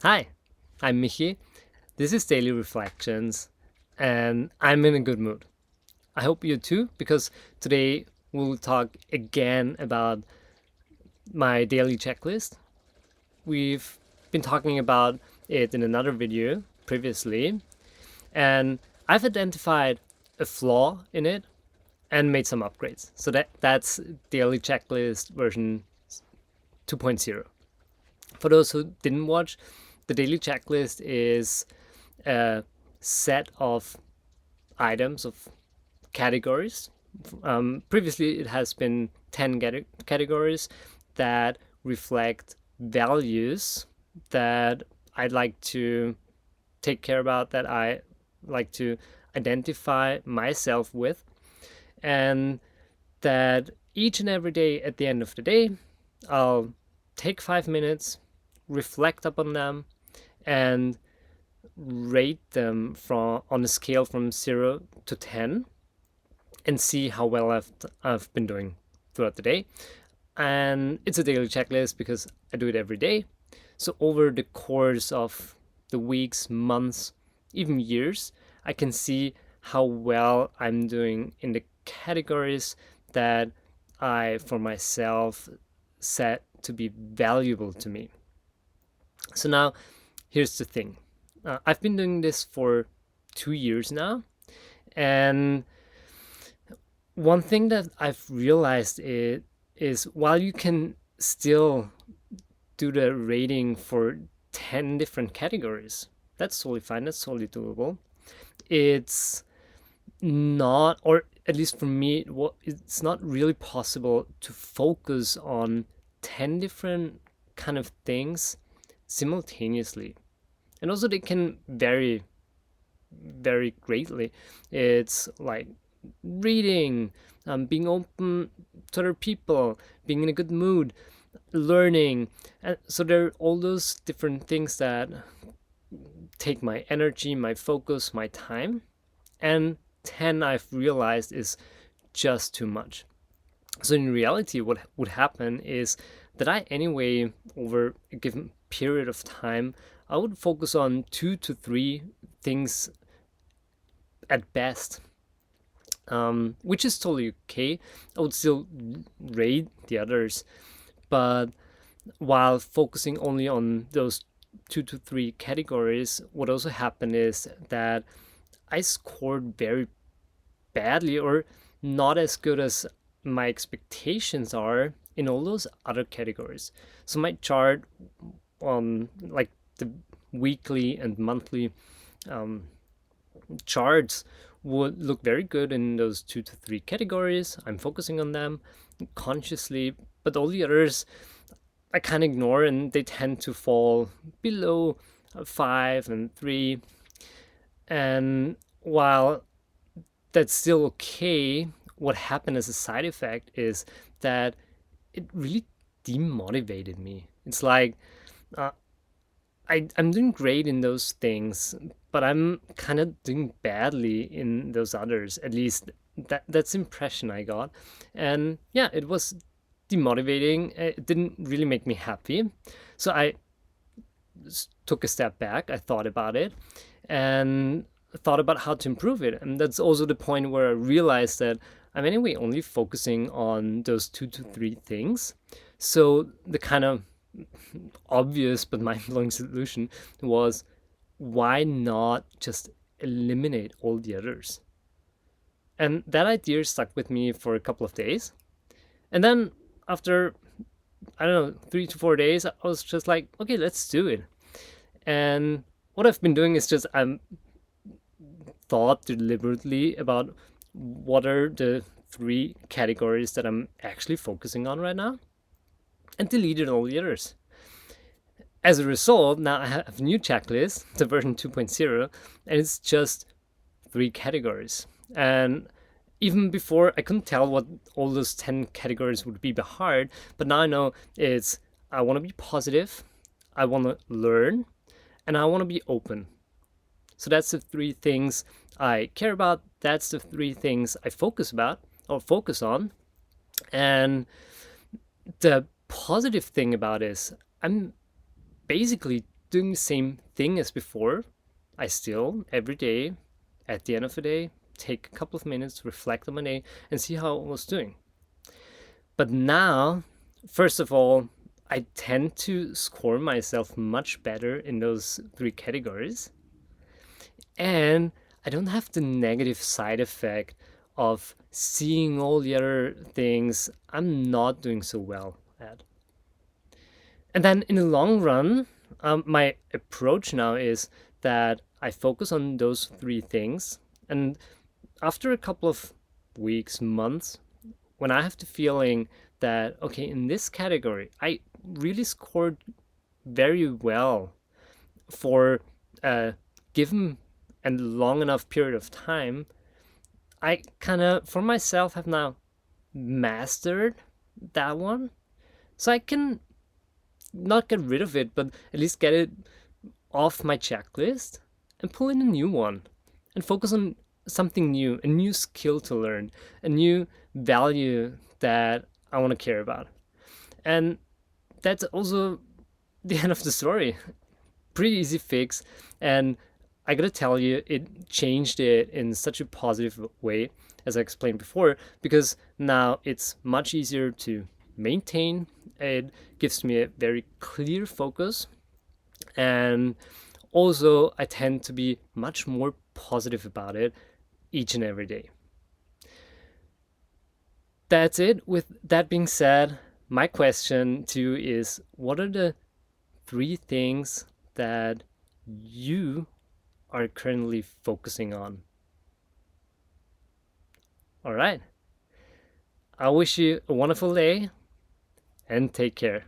Hi, I'm Michi. This is Daily Reflections, and I'm in a good mood. I hope you too, because today we'll talk again about my daily checklist. We've been talking about it in another video previously, and I've identified a flaw in it and made some upgrades. So that's daily checklist version 2.0. For those who didn't watch, the daily checklist is a set of items of categories. Previously, it has been 10 categories that reflect values that I'd like to take care about, that I like to identify myself with, and that each and every day at the end of the day, I'll take 5 minutes, reflect upon them, and rate them from on a scale from 0 to 10 and see how well I've been doing throughout the day. And it's a daily checklist because I do it every day. So over the course of the weeks, months, even years, I can see how well I'm doing in the categories that I for myself set to be valuable to me. So now here's the thing. I've been doing this for 2 years now, and one thing that I've realized is while you can still do the rating for 10 different categories, that's totally fine, that's totally doable. It's not, or at least for me, it's not really possible to focus on 10 different kind of things simultaneously. And also, they can vary very greatly. It's like reading, being open to other people, being in a good mood, learning. And so there are all those different things that take my energy, my focus, my time. And 10, I've realized, is just too much. So in reality, what would happen is that I, anyway, over a given period of time, I would focus on 2 to 3 things at best, which is totally okay. I would still rate the others, but while focusing only on those 2 to 3 categories, what also happened is that I scored very badly, or not as good as my expectations are in all those other categories. So my chart on like the weekly and monthly um, charts would look very good in those 2 to 3 categories. I'm focusing on them consciously, but all the others I kind of ignore, and they tend to fall below 5 and 3. And while that's still okay, what happened as a side effect is that it really demotivated me. It's like uh, I'm doing great in those things, but I'm kind of doing badly in those others. At least that's the impression I got. And yeah, it was demotivating. It didn't really make me happy. So I took a step back. I thought about it and thought about how to improve it. And that's also the point where I realized that I'm anyway only focusing on those 2 to 3 things. So the kind of obvious but mind-blowing solution was, why not just eliminate all the others? And that idea stuck with me for a couple of days. And then after, I don't know, 3 to 4 days, I was just like, okay, let's do it. And what I've been doing is just I'm thought deliberately about what are the 3 categories that I'm actually focusing on right now, and deleted all the others. As a result, now I have a new checklist, the version 2.0, and it's just 3 categories. And even before, I couldn't tell what all those 10 categories would be by heart, but now I know it's I want to be positive, I want to learn, and I want to be open. So that's the 3 things I care about. That's the 3 things I focus on. And the positive thing about it is I'm basically doing the same thing as before. I still, every day, at the end of the day, take a couple of minutes, reflect on my day, and see how I was doing. But now, first of all, I tend to score myself much better in those three categories. And I don't have the negative side effect of seeing all the other things I'm not doing so well at. And then in the long run, my approach now is that I focus on those three things. And after a couple of weeks, months, when I have the feeling that, okay, in this category, I really scored very well for a given and long enough period of time, I kind of, for myself, have now mastered that one. So I can not get rid of it, but at least get it off my checklist and pull in a new one and focus on something new, a new skill to learn, a new value that I want to care about. And that's also the end of the story. Pretty easy fix. And I gotta tell you, it changed it in such a positive way, as I explained before, because now it's much easier to maintain. It gives me a very clear focus. And also, I tend to be much more positive about it each and every day. That's it. With that being said, my question to you is, what are the three things that you are currently focusing on? All right. I wish you a wonderful day and take care.